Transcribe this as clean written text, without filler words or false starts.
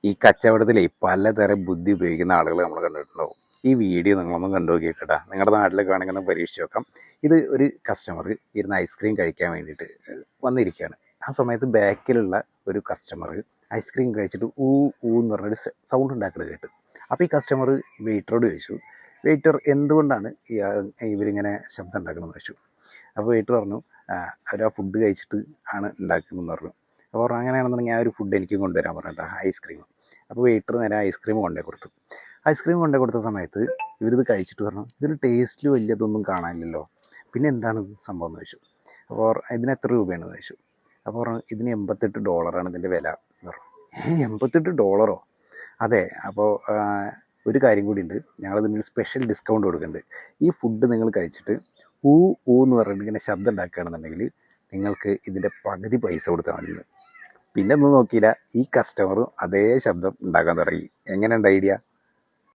ഈ കച്ചവടത്തിലെ പലതരം ബുദ്ധി ഉപയോഗിക്കുന്ന ആളുകൾ നമ്മൾ കണ്ടിട്ടുണ്ടാവും. ഈ വീഡിയോ നിങ്ങളൊന്നും കണ്ടു നോക്കിയേക്കട്ടാ. നിങ്ങളുടെ നാട്ടിലൊക്കെ ആണെങ്കിൽ ഒന്ന് പരീക്ഷിച്ച് നോക്കാം. ഇത് ഒരു കസ്റ്റമർ ഇരുന്ന് ഐസ്ക്രീം കഴിക്കാൻ വേണ്ടിയിട്ട് വന്നിരിക്കുകയാണ്. ആ സമയത്ത് ബാക്കിലുള്ള ഒരു കസ്റ്റമർ ഐസ്ക്രീം കഴിച്ചിട്ട് ഊ ഊ എന്ന് പറഞ്ഞൊരു സൗണ്ട് ഉണ്ടാക്കുന്നത് കേട്ട്. അപ്പോൾ ഈ കസ്റ്റമർ വെയിറ്ററോട് ചോദിച്ചു, വെയിറ്റർ എന്തുകൊണ്ടാണ് ഇവരിങ്ങനെ ശബ്ദം ഉണ്ടാക്കണമെന്ന് ചോദിച്ചു. അപ്പോൾ വെയിറ്റർ പറഞ്ഞു, അവർ ആ ഫുഡ് കഴിച്ചിട്ട് ആണ് ഉണ്ടാക്കുന്നതെന്ന് പറഞ്ഞു. അപ്പോൾ പറഞ്ഞു അങ്ങനെയാണെന്നുണ്ടെങ്കിൽ ആ ഒരു ഫുഡ് എനിക്കും കൊണ്ടുവരാൻ പറഞ്ഞിട്ടാ, ഐസ്ക്രീം. അപ്പോൾ വെയിറ്റർ നേരെ ഐസ്ക്രീം കൊണ്ടേ കൊടുത്തു. ഐസ്ക്രീം കൊണ്ടേ കൊടുത്ത സമയത്ത് ഇവരിത് കഴിച്ചിട്ട് പറഞ്ഞു, ഇതിൽ ടേസ്റ്റിൽ വലിയതൊന്നും കാണാനില്ലല്ലോ, പിന്നെ എന്താണ് സംഭവം എന്ന് ചോദിച്ചു. അപ്പോൾ ഇതിന് എത്ര രൂപയാണെന്ന് ചോദിച്ചു. അപ്പോൾ പറഞ്ഞു ഇതിന് $88 ഇതിൻ്റെ വില എന്ന് പറഞ്ഞു. $88? അതെ. അപ്പോൾ ഒരു കാര്യം കൂടി ഉണ്ട്, ഞങ്ങളതിനൊരു സ്പെഷ്യൽ ഡിസ്കൗണ്ട് കൊടുക്കുന്നുണ്ട്. ഈ ഫുഡ് നിങ്ങൾ കഴിച്ചിട്ട് ഊ ഊ എന്ന് പറഞ്ഞിട്ട് ഇങ്ങനെ ശബ്ദം ഉണ്ടാക്കുകയാണെന്നുണ്ടെങ്കിൽ നിങ്ങൾക്ക് ഇതിൻ്റെ പകുതി പൈസ കൊടുത്താൽ മതി. പിന്നെ ഒന്നും നോക്കിയില്ല, ഈ കസ്റ്റമറും അതേ ശബ്ദം ഉണ്ടാക്കാൻ തുടങ്ങി. എങ്ങനെയുണ്ട് ഐഡിയ?